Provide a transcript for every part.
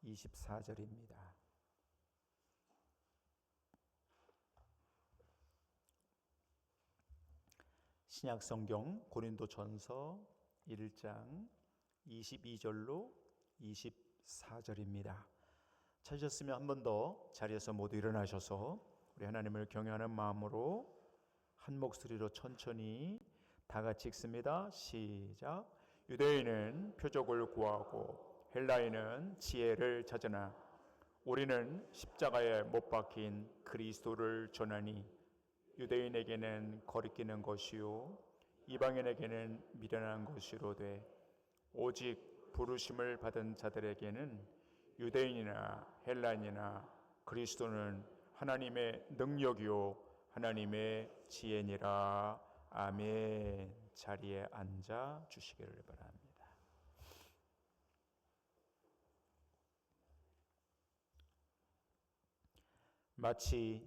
24절입니다. 신약성경 고린도전서 1장 22절로 24절입니다. 찾으셨으면 한 번 더 자리에서 모두 일어나셔서 우리 하나님을 경외하는 마음으로 한 목소리로 천천히 다 같이 읽습니다. 시작. 유대인은 표적을 구하고 헬라인은 지혜를 찾으나 우리는 십자가에 못 박힌 그리스도를 전하니 유대인에게는 거리끼는 것이요 이방인에게는 미련한 것이로되 오직 부르심을 받은 자들에게는 유대인이나 헬라인이나 그리스도는 하나님의 능력이요 하나님의 지혜니라. 아멘. 자리에 앉아 주시기를 바랍니다. 마치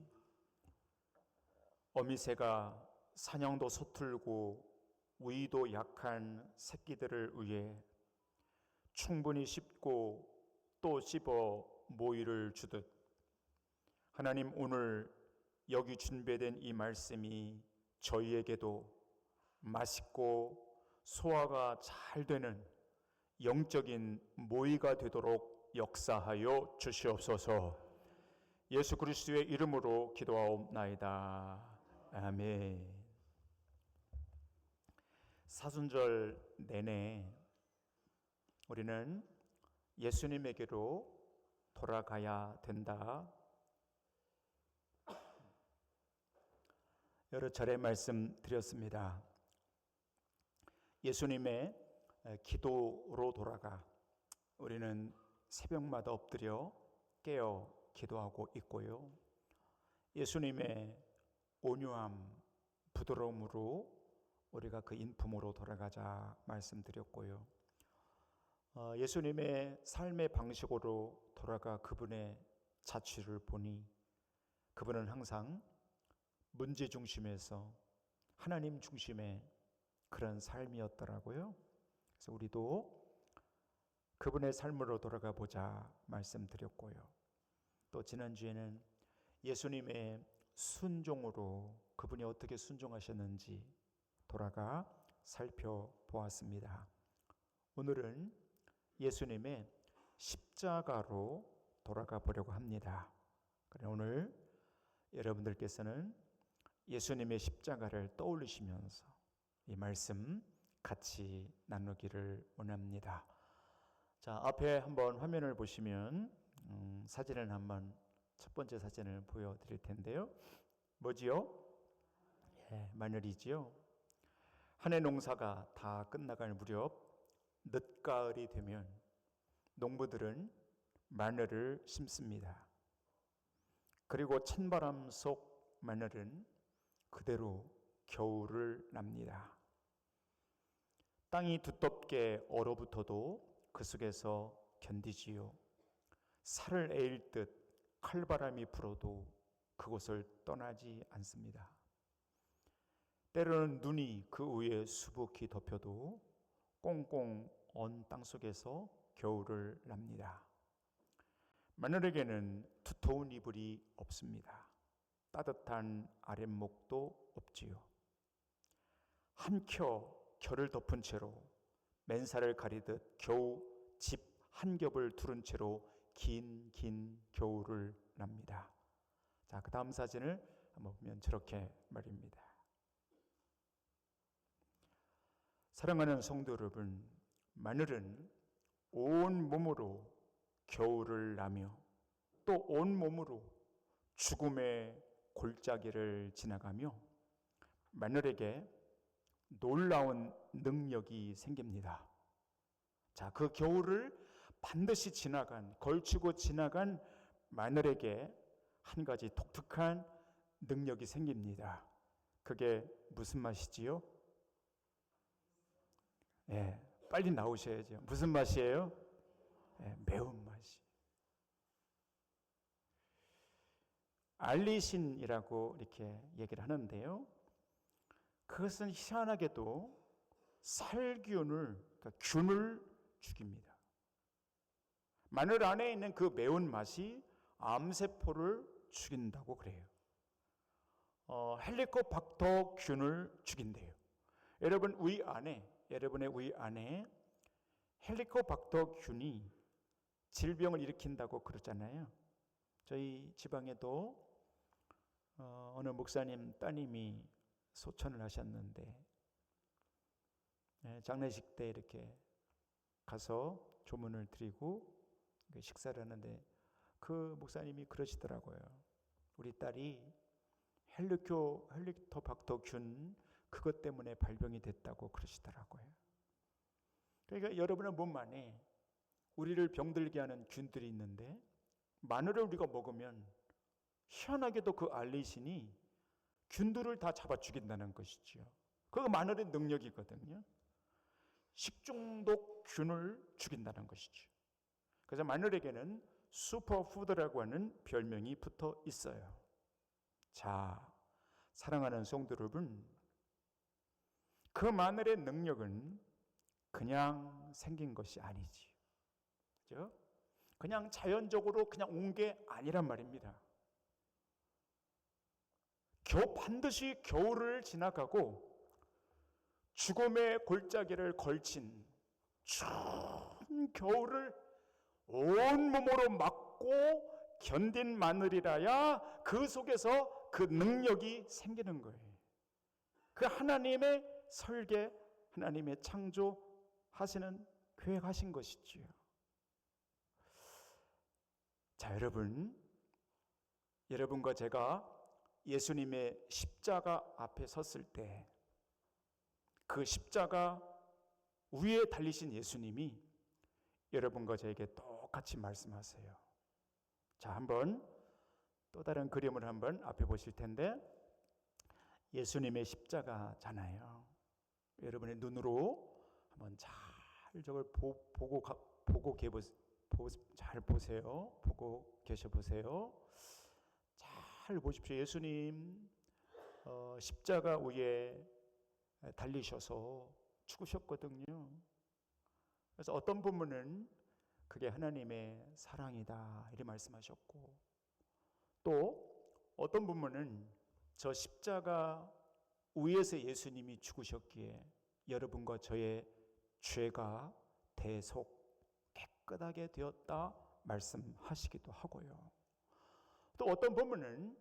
어미새가 사냥도 서툴고 위도 약한 새끼들을 위해 충분히 씹고 또 씹어 모이를 주듯 하나님 오늘 여기 준비된 이 말씀이 저희에게도 맛있고 소화가 잘 되는 영적인 모이가 되도록 역사하여 주시옵소서. 예수 그리스도의 이름으로 기도하옵나이다. 아멘. 사순절 내내 우리는 예수님에게로 돌아가야 된다. 여러 차례 말씀드렸습니다. 예수님의 기도로 돌아가 우리는 새벽마다 엎드려 깨어 기도하고 있고요. 예수님의 온유함, 부드러움으로 우리가 그 인품으로 돌아가자 말씀드렸고요. 예수님의 삶의 방식으로 돌아가 그분의 자취를 보니 그분은 항상 문제 중심에서 하나님 중심의 그런 삶이었더라고요. 그래서 우리도 그분의 삶으로 돌아가 보자 말씀드렸고요. 또 지난주에는 예수님의 순종으로 그분이 어떻게 순종하셨는지 돌아가 살펴보았습니다. 오늘은 예수님의 십자가로 돌아가 보려고 합니다. 오늘 여러분들께서는 예수님의 십자가를 떠올리시면서 이 말씀 같이 나누기를 원합니다. 자, 앞에 한번 화면을 보시면 사진을 한번 첫 번째 사진을 보여드릴 텐데요. 뭐지요? 마늘이지요. 한 해 농사가 다 끝나갈 무렵 늦가을이 되면 농부들은 마늘을 심습니다. 그리고 찬바람 속 마늘은 그대로 겨울을 납니다. 땅이 두텁게 얼어붙어도 그 속에서 견디지요. 살을 에일 듯 칼바람이 불어도 그곳을 떠나지 않습니다. 때로는 눈이 그 위에 수북히 덮여도 꽁꽁 언 땅속에서 겨울을 납니다. 마늘에게는 두터운 이불이 없습니다. 따뜻한 아랫목도 없지요. 한켜 결을 덮은 채로 맨살을 가리듯 겨우 집 한 겹을 두른 채로 긴 겨울을 납니다. 자, 그 다음 사진을 한번 보면 저렇게 말입니다. 사랑하는 성도 여러분, 마늘은 온 몸으로 겨울을 나며 또 온 몸으로 죽음의 골짜기를 지나가며 마늘에게 놀라운 능력이 생깁니다. 자, 그 겨울을 반드시 걸치고 지나간 마늘에게 한 가지 독특한 능력이 생깁니다. 그게 무슨 맛이지요? 빨리 나오셔야죠. 무슨 맛이에요? 매운맛이. 알리신이라고 이렇게 얘기를 하는데요. 그것은 희한하게도 살균을, 그러니까 균을 죽입니다. 마늘 안에 있는 그 매운맛이 암세포를 죽인다고 그래요. 헬리코박터균을 죽인대요. 여러분의 위 안에 헬리코박터균이 질병을 일으킨다고 그러잖아요. 저희 지방에도 어느 목사님 따님이 소천을 하셨는데 장례식 때 이렇게 가서 조문을 드리고 식사를 하는데 그 목사님이 그러시더라고요. 우리 딸이 헬리코박터균 그것 때문에 발병이 됐다고 그러시더라고요. 그러니까 여러분의 몸 안에 우리를 병들게 하는 균들이 있는데 마늘을 우리가 먹으면 희한하게도 그 알리신이 균들을 다 잡아 죽인다는 것이죠. 그거 마늘의 능력이거든요. 식중독 균을 죽인다는 것이죠. 그래서 마늘에게는 슈퍼푸드라고 하는 별명이 붙어 있어요. 자, 사랑하는 성도 여러분, 그 마늘의 능력은 그냥 생긴 것이 아니지. 그죠? 그냥 자연적으로 그냥 온 게 아니란 말입니다. 반드시 겨울을 지나가고 죽음의 골짜기를 걸친 추운 겨울을 온몸으로 맞고 견딘 마늘이라야 그 속에서 그 능력이 생기는 거예요. 그 하나님의 설계, 하나님의 창조하시는 계획하신 것이지요. 자, 여러분과 제가 예수님의 십자가 앞에 섰을 때 그 십자가 위에 달리신 예수님이 여러분과 저에게 똑같이 말씀하세요. 자, 한번 또 다른 그림을 한번 앞에 보실 텐데 예수님의 십자가잖아요. 여러분의 눈으로 한번 잘 저걸 잘 보세요. 보고 계셔 보세요. 잘 보십시오. 예수님 십자가 위에 달리셔서 죽으셨거든요. 그래서 어떤 부분은 그게 하나님의 사랑이다 이렇게 말씀하셨고, 또 어떤 부분은 저 십자가 위에서 예수님이 죽으셨기에 여러분과 저의 죄가 대속 깨끗하게 되었다 말씀하시기도 하고요. 또 어떤 부분은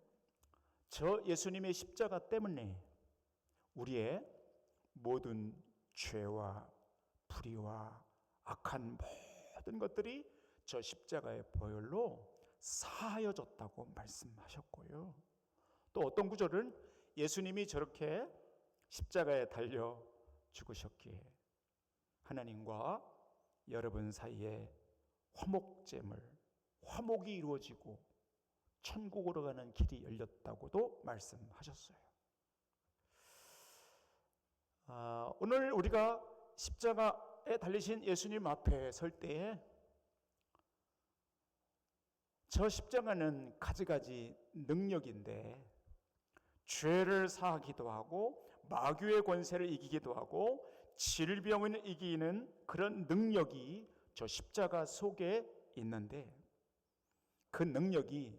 저 예수님의 십자가 때문에 우리의 모든 죄와 불의와 악한 모든 것들이 저 십자가의 보혈로 사하여졌다고 말씀하셨고요. 또 어떤 구절은 예수님이 저렇게 십자가에 달려 죽으셨기에 하나님과 여러분 사이에 화목이 이루어지고 천국으로 가는 길이 열렸다고도 말씀하셨어요. 오늘 우리가 십자가에 달리신 예수님 앞에 설 때에 저 십자가는 가지가지 능력인데 죄를 사하기도 하고 마귀의 권세를 이기기도 하고 질병을 이기는 그런 능력이 저 십자가 속에 있는데 그 능력이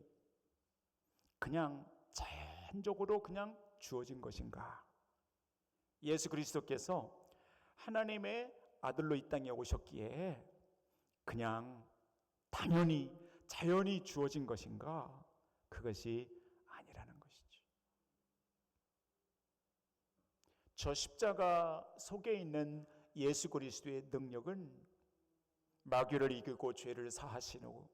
그냥 자연적으로 그냥 주어진 것인가? 예수 그리스도께서 하나님의 아들로 이 땅에 오셨기에 그냥 당연히 자연히 주어진 것인가? 그것이 아니라는 것이죠. 저 십자가 속에 있는 예수 그리스도의 능력은 마귀를 이기고 죄를 사하시고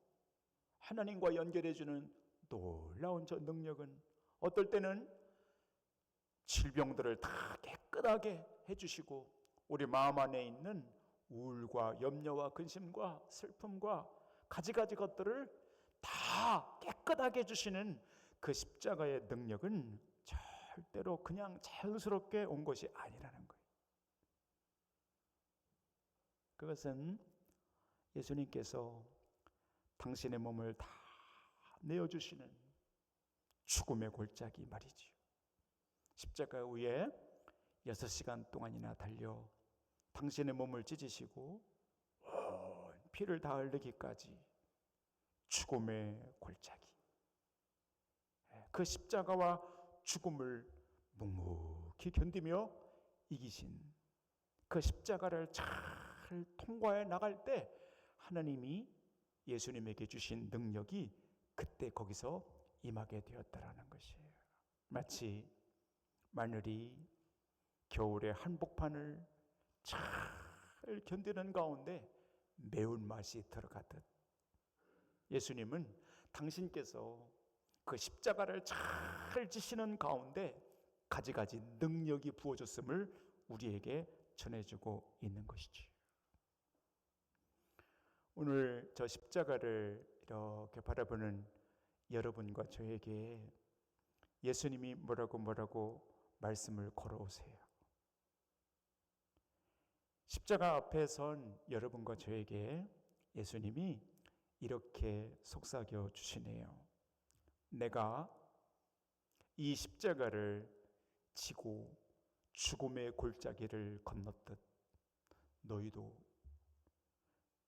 하나님과 연결해주는 놀라운 저 능력은 어떨 때는 질병들을 다 깨끗하게 해주시고 우리 마음 안에 있는 우울과 염려와 근심과 슬픔과 가지가지 것들을 다 깨끗하게 해주시는 그 십자가의 능력은 절대로 그냥 자연스럽게 온 것이 아니라는 거예요. 그것은 예수님께서 당신의 몸을 다 내어주시는 죽음의 골짜기 말이지요. 십자가 위에 6시간 동안이나 달려 당신의 몸을 찢으시고 피를 다 흘리기까지 죽음의 골짜기, 그 십자가와 죽음을 묵묵히 견디며 이기신 그 십자가를 잘 통과해 나갈 때 하나님이 예수님에게 주신 능력이 그때 거기서 임하게 되었다라는 것이에요. 마치 마늘이 겨울의 한복판을 잘 견디는 가운데 매운맛이 들어가듯 예수님은 당신께서 그 십자가를 잘 지시는 가운데 가지가지 능력이 부어졌음을 우리에게 전해주고 있는 것이지. 오늘 저 십자가를 이렇게 바라보는 여러분과 저에게 예수님이 뭐라고 말씀을 걸어오세요. 십자가 앞에 선 여러분과 저에게 예수님이 이렇게 속삭여 주시네요. 내가 이 십자가를 지고 죽음의 골짜기를 건넜듯 너희도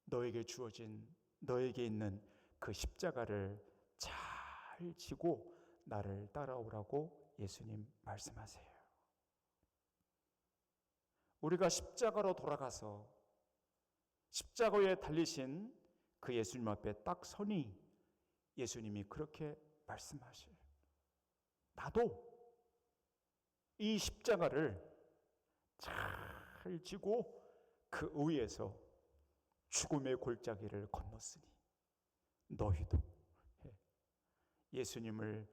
너에게 주어진, 너에게 있는 그 십자가를 잘 지고 나를 따라오라고 예수님 말씀하세요. 우리가 십자가로 돌아가서 십자가에 달리신 그 예수님 앞에 딱 서니 예수님이 그렇게 말씀하셔요. 나도 이 십자가를 잘 지고 그 위에서 죽음의 골짜기를 건넜으니 너희도 예수님을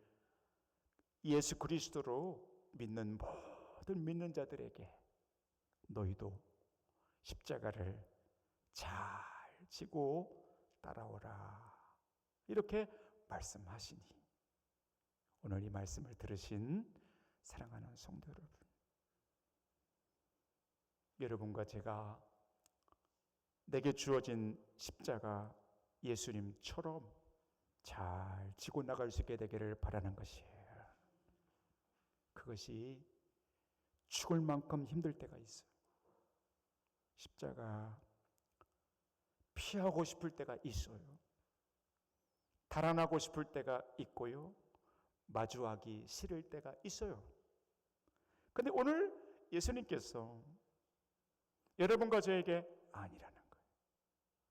예수 그리스도로 믿는 모든 믿는 자들에게 너희도 십자가를 잘 지고 따라오라 이렇게 말씀하시니 오늘 이 말씀을 들으신 사랑하는 성도 여러분, 여러분과 제가 내게 주어진 십자가 예수님처럼 잘 지고 나갈 수 있게 되기를 바라는 것이에요. 그것이 죽을 만큼 힘들 때가 있어요. 십자가 피하고 싶을 때가 있어요. 달아나고 싶을 때가 있고요. 마주하기 싫을 때가 있어요. 근데 오늘 예수님께서 여러분과 저에게 아니라는 거예요.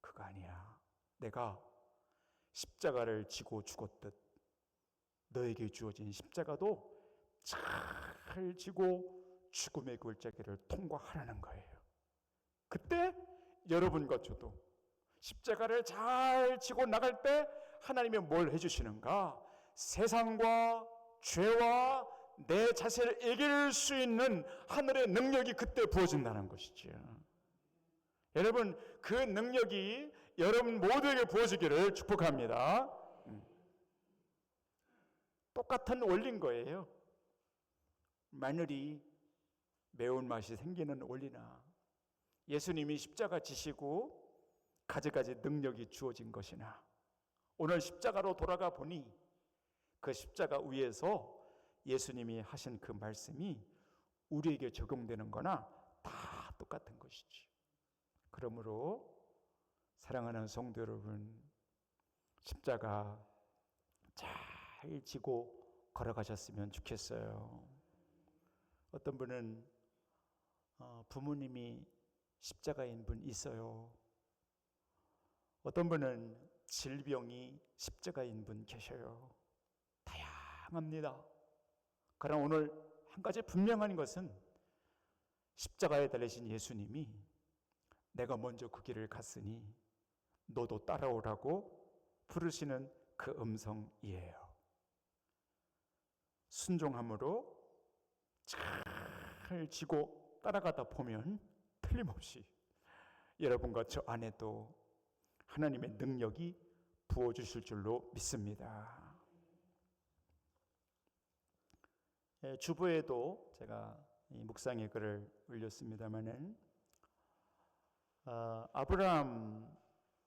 그거 아니야. 내가 십자가를 지고 죽었듯 너에게 주어진 십자가도 잘 지고 죽음의 골짜기를 통과하라는 거예요. 그때 여러분과 저도 십자가를 잘 지고 나갈 때 하나님이 뭘 해주시는가? 세상과 죄와 내 자신을 이길 수 있는 하늘의 능력이 그때 부어진다는 것이죠. 여러분, 그 능력이 여러분 모두에게 부어지기를 축복합니다. 똑같은 원리인 거예요. 마늘이 매운맛이 생기는 원리나 예수님이 십자가 지시고 가지가지 능력이 주어진 것이나 오늘 십자가로 돌아가 보니 그 십자가 위에서 예수님이 하신 그 말씀이 우리에게 적용되는 거나 다 똑같은 것이지. 그러므로 사랑하는 성도 여러분, 십자가 잘 지고 걸어가셨으면 좋겠어요. 어떤 분은 부모님이 십자가인 분 있어요. 어떤 분은 질병이 십자가인 분 계셔요. 다양합니다. 그러나 오늘 한 가지 분명한 것은 십자가에 달리신 예수님이 내가 먼저 그 길을 갔으니 너도 따라오라고 부르시는 그 음성이에요. 순종함으로 잘 지고 따라가다 보면 틀림없이 여러분과 저 안에도 하나님의 능력이 부어주실 줄로 믿습니다. 주보에도 제가 이 묵상의 글을 올렸습니다마는 아브라함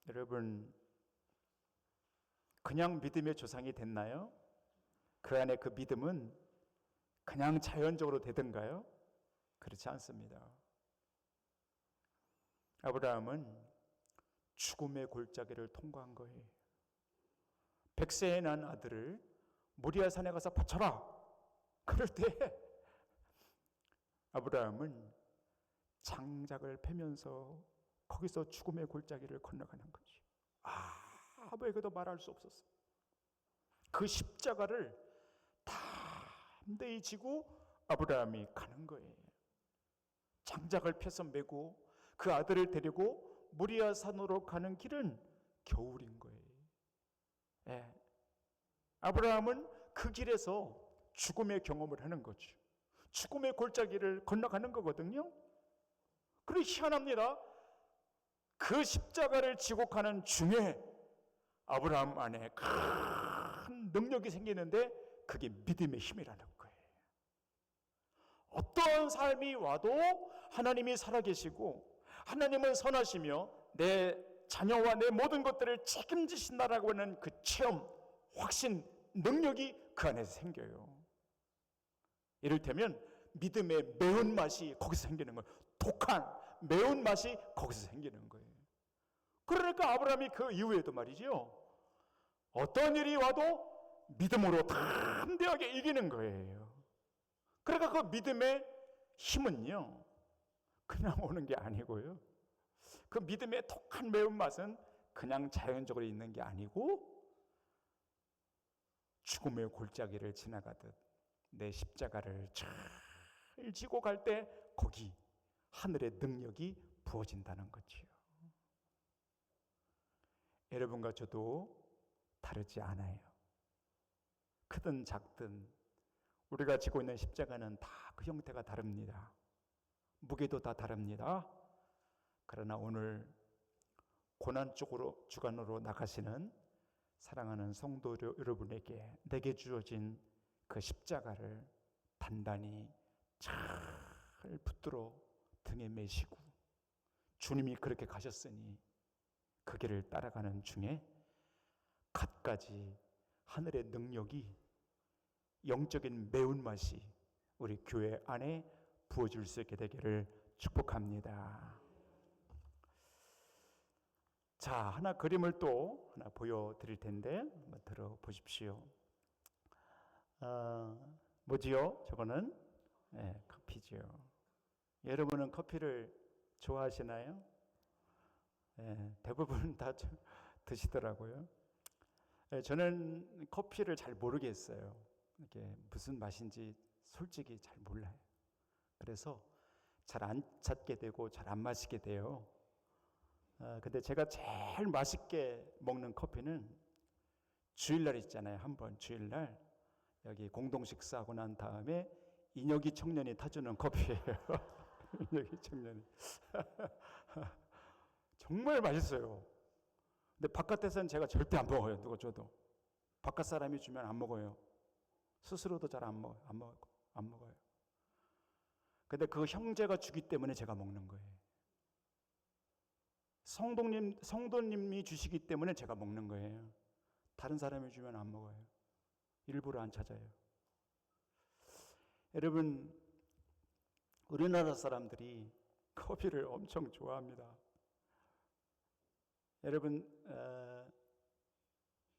여러분 그냥 믿음의 조상이 됐나요? 그 안에 그 믿음은 그냥 자연적으로 되던가요? 그렇지 않습니다. 아브라함은 죽음의 골짜기를 통과한 거예요. 100세에 난 아들을 모리아 산에 가서 바쳐라. 그럴 때 아브라함은 장작을 패면서 거기서 죽음의 골짜기를 건너가는 거지. 아무에게도 말할 수 없었어. 그 십자가를 담대히 지고 아브라함이 가는 거예요. 장작을 펴서 메고 그 아들을 데리고 모리아 산으로 가는 길은 겨울인 거예요. 예. 아브라함은 그 길에서 죽음의 경험을 하는 거죠. 죽음의 골짜기를 건너가는 거거든요. 그리고 희한합니다. 그 십자가를 지고 가는 중에 아브라함 안에 큰 능력이 생기는데 그게 믿음의 힘이라는 거예요. 어떠한 삶이 와도 하나님이 살아계시고 하나님은 선하시며 내 자녀와 내 모든 것들을 책임지신다라고 하는 그 체험, 확신, 능력이 그 안에서 생겨요. 이를테면 믿음의 매운맛이 거기서 생기는 거예요. 독한 매운맛이 거기서 생기는 거예요. 그러니까 아브라함이 그 이후에도 말이죠, 어떤 일이 와도 믿음으로 담대하게 이기는 거예요. 그러니까 그 믿음의 힘은요, 그냥 오는 게 아니고요, 그 믿음의 독한 매운맛은 그냥 자연적으로 있는 게 아니고 죽음의 골짜기를 지나가듯 내 십자가를 잘 지고 갈 때 거기 하늘의 능력이 부어진다는 거지요. 여러분과 저도 다르지 않아요. 크든 작든 우리가 지고 있는 십자가는 다 그 형태가 다릅니다. 무게도 다 다릅니다. 그러나 오늘 고난 쪽으로 주간으로 나가시는 사랑하는 성도 여러분에게 내게 주어진 그 십자가를 단단히 잘 붙들어 등에 메시고 주님이 그렇게 가셨으니 그 길을 따라가는 중에 갖가지 하늘의 능력이, 영적인 매운맛이 우리 교회 안에 부어줄 수 있게 되기를 축복합니다. 자, 하나 그림을 또 하나 보여드릴 텐데 한번 들어보십시오. 뭐지요? 저거는 커피지요. 여러분은 커피를 좋아하시나요? 대부분 다 드시더라고요. 저는 커피를 잘 모르겠어요. 이게 무슨 맛인지 솔직히 잘 몰라요. 그래서 잘 안 찾게 되고 잘 안 마시게 돼요. 근데 제가 제일 맛있게 먹는 커피는 주일날 있잖아요. 한번 주일날 여기 공동 식사하고 난 다음에 인혁이 청년이 타주는 커피예요. 인혁이 청년이 정말 맛있어요. 근데 바깥에서는 제가 절대 안 먹어요. 누가 줘도 바깥 사람이 주면 안 먹어요. 스스로도 잘 안 먹어요. 근데 그 형제가 주기 때문에 제가 먹는 거예요. 성도님이 주시기 때문에 제가 먹는 거예요. 다른 사람이 주면 안 먹어요. 일부러 안 찾아요. 여러분, 우리나라 사람들이 커피를 엄청 좋아합니다. 여러분,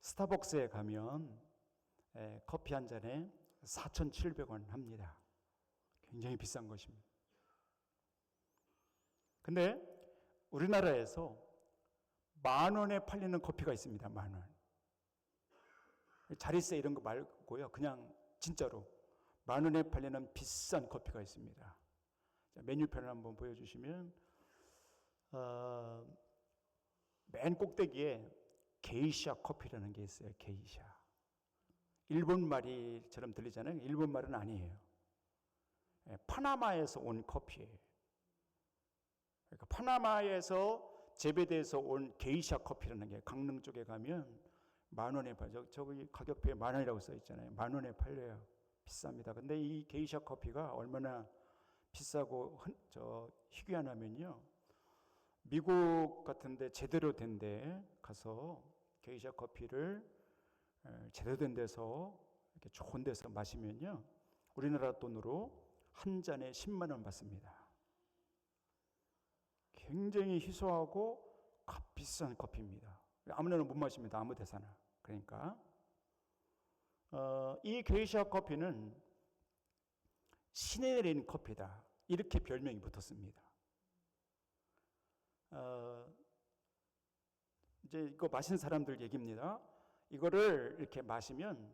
스타벅스에 가면 커피 한 잔에 4,700원 합니다. 굉장히 비싼 것입니다. 근데 우리나라에서 10,000원에 팔리는 커피가 있습니다. 10,000원. 자리세 이런 거 말고요. 그냥 진짜로 10,000원에 팔리는 비싼 커피가 있습니다. 자, 메뉴판을 한번 보여주시면 맨 꼭대기에 게이샤 커피라는 게 있어요. 게이샤. 일본 말이처럼 들리잖아요. 일본 말은 아니에요. 파나마에서 온 커피예요. 그러니까 파나마에서 재배돼서 온 게이샤 커피라는 게 강릉 쪽에 가면 10,000원에 팔죠. 저기 가격표에 10,000원이라고 써 있잖아요. 10,000원에 팔려요. 비쌉니다. 근데 이 게이샤 커피가 얼마나 비싸고 희귀하냐면요. 미국 같은데 제대로 된 데 가서 게이샤 커피를 제대로 된 데서 이렇게 좋은 데서 마시면요. 우리나라 돈으로 한 잔에 10만 원 받습니다. 굉장히 희소하고 값비싼 커피입니다. 아무나 못 마십니다. 아무 데서나. 그러니까 이 게이샤 커피는 신이 내린 커피다, 이렇게 별명이 붙었습니다. 이제 이거 마신 사람들 얘기입니다. 이거를 이렇게 마시면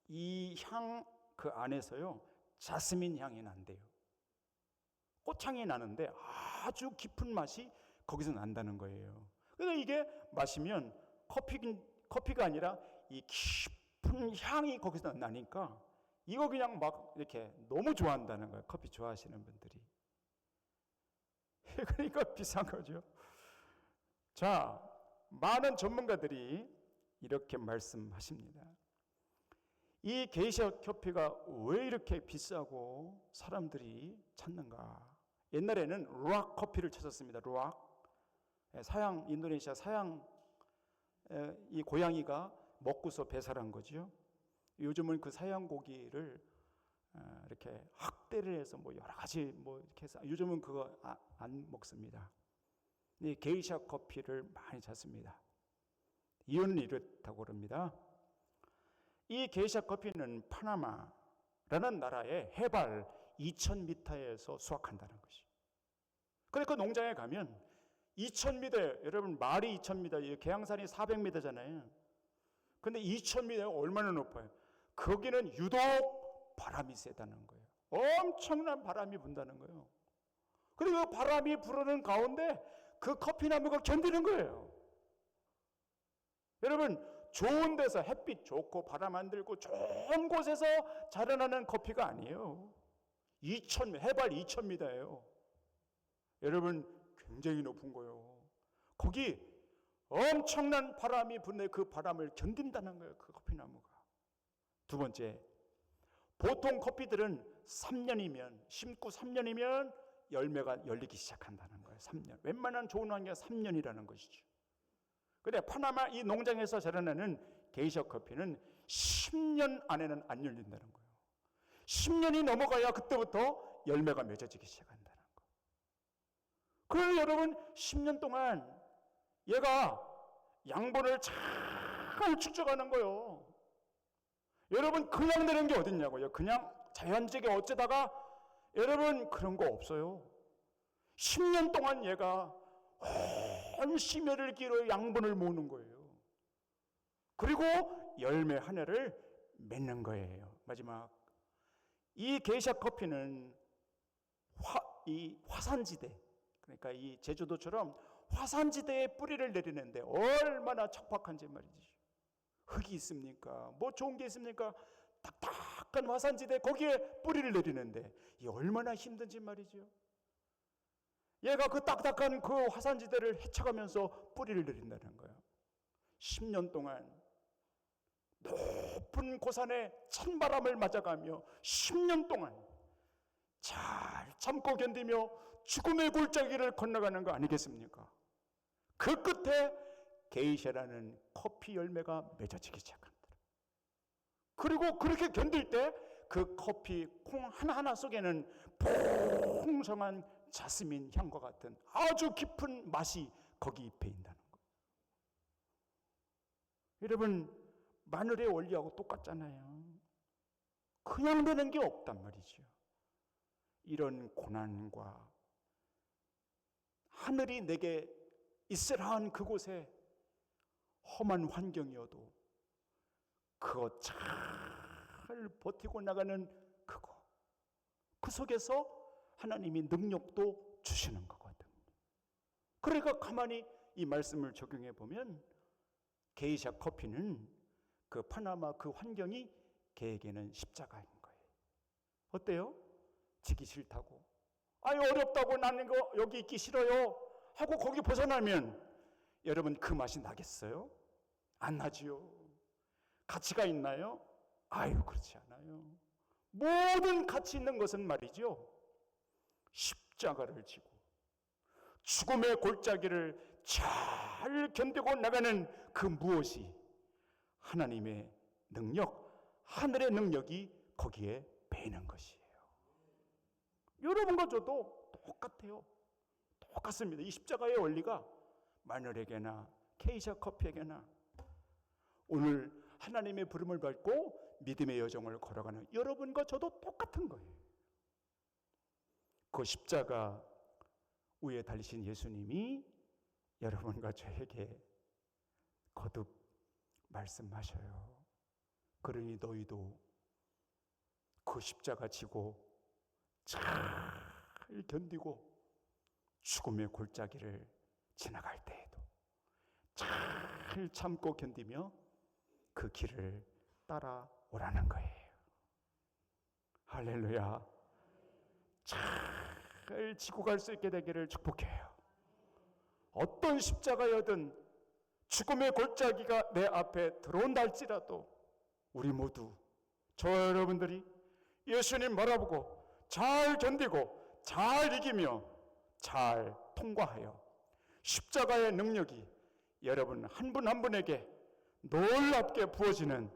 이 향 그 안에서요 자스민 향이 난대요. 꽃향이 나는데 아주 깊은 맛이 거기서 난다는 거예요. 그래서 이게 마시면 커피가 아니라 이 깊은 향이 거기서 나니까 이거 그냥 막 이렇게 너무 좋아한다는 거예요. 커피 좋아하시는 분들이. 그러니까 비싼 거죠. 자, 많은 전문가들이 이렇게 말씀하십니다. 이 게이샤 커피가 왜 이렇게 비싸고 사람들이 찾는가? 옛날에는 루악 커피를 찾았습니다. 루악. 사양, 인도네시아 사양, 이 고양이가 먹고서 배설한 거죠. 요즘은 그 사양 고기를 이렇게 학대를 해서 뭐 여러 가지 뭐 이렇게 해서 요즘은 그거 안 먹습니다. 이 게이샤 커피를 많이 찾습니다. 이유는 이렇다고 그럽니다. 이 게이샤 커피는 파나마라는 나라의 해발 2000m에서 수확한다는 것이. 그러니까 농장에 가면 2000m, 여러분 말이 2000m, 계양산이 400m잖아요. 근데 2000m가 얼마나 높아요? 거기는 유독 바람이 세다는 거예요. 엄청난 바람이 분다는 거예요. 그리고 바람이 부르는 가운데 그 커피나무가 견디는 거예요. 여러분, 좋은 데서 햇빛 좋고 바람 안 들고 좋은 곳에서 자라나는 커피가 아니에요. 해발 2000m예요. 여러분, 굉장히 높은 거예요. 거기 엄청난 바람이 부는데 그 바람을 견딘다는 거예요, 그 커피나무가. 두 번째, 보통 커피들은 3년이면, 심고 3년이면 열매가 열리기 시작한다는 거예요. 3년. 웬만한 좋은 환경이 3년이라는 것이죠. 근데 파나마 이 농장에서 자라나는 게이샤 커피는 10년 안에는 안 열린다는 거예요. 10년이 넘어가야 그때부터 열매가 맺어지기 시작한다는 거예요. 그래서 여러분 10년 동안 얘가 양분을 잘 축적하는 거예요. 여러분 그냥 되는 게 어딨냐고요. 그냥 자연적에 어쩌다가 여러분 그런 거 없어요. 10년 동안 얘가 온 심혈을 기울여 양분을 모으는 거예요. 그리고 열매 한 해를 맺는 거예요. 마지막, 이 게이샤 커피는 이 화산지대, 그러니까 이 제주도처럼 화산지대에 뿌리를 내리는데 얼마나 척박한지 말이지. 흙이 있습니까? 뭐 좋은 게 있습니까? 딱딱한 화산지대 거기에 뿌리를 내리는데 이 얼마나 힘든지 말이죠. 얘가 그 딱딱한 그 화산지대를 헤쳐가면서 뿌리를 내린다는 거예요. 10년 동안 높은 고산에 찬바람을 맞아가며 10년 동안 잘 참고 견디며 죽음의 골짜기를 건너가는 거 아니겠습니까? 그 끝에 게이샤라는 커피 열매가 맺어지기 시작한다. 그리고 그렇게 견딜 때 그 커피 콩 하나하나 속에는 풍성한 자스민 향과 같은 아주 깊은 맛이 거기 배인다는 거예요. 여러분, 마늘의 원리하고 똑같잖아요. 그냥 되는 게 없단 말이죠. 이런 고난과 하늘이 내게 있으라 한 그곳에 험한 환경이어도 그거 잘 버티고 나가는 그거, 그 속에서 하나님이 능력도 주시는 거거든요. 그러니까 가만히 이 말씀을 적용해 보면 게이샤 커피는 그 파나마 그 환경이 걔에게는 십자가인 거예요. 어때요? 지기 싫다고, 아유 어렵다고, 나는 거 여기 있기 싫어요 하고 거기 벗어나면 여러분 그 맛이 나겠어요? 안 나지요. 가치가 있나요? 아유 그렇지 않아요. 모든 가치 있는 것은 말이죠, 십자가를 지고 죽음의 골짜기를 잘 견디고 나가는 그 무엇이 하나님의 능력, 하늘의 능력이 거기에 배이는 것이에요. 여러분과 저도 똑같아요. 똑같습니다. 이 십자가의 원리가 마늘에게나 게이샤 커피에게나 오늘 하나님의 부름을 받고 믿음의 여정을 걸어가는 여러분과 저도 똑같은 거예요. 그 십자가 위에 달리신 예수님이 여러분과 저에게 거듭 말씀하셔요. 그러니 너희도 그 십자가 지고 잘 견디고 죽음의 골짜기를 지나갈 때에도 잘 참고 견디며 그 길을 따라오라는 거예요. 할렐루야. 잘 지고 갈 수 있게 되기를 축복해요. 어떤 십자가여든 죽음의 골짜기가 내 앞에 들어온다 할지라도 우리 모두, 저 여러분들이 예수님 바라보고 잘 견디고 잘 이기며 잘 통과하여 십자가의 능력이 여러분 한 분 한 분에게 놀랍게 부어지는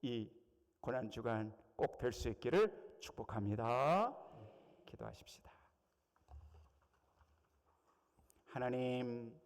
이 고난주간 꼭 될 수 있기를 축복합니다. 기도하십시다. 하나님,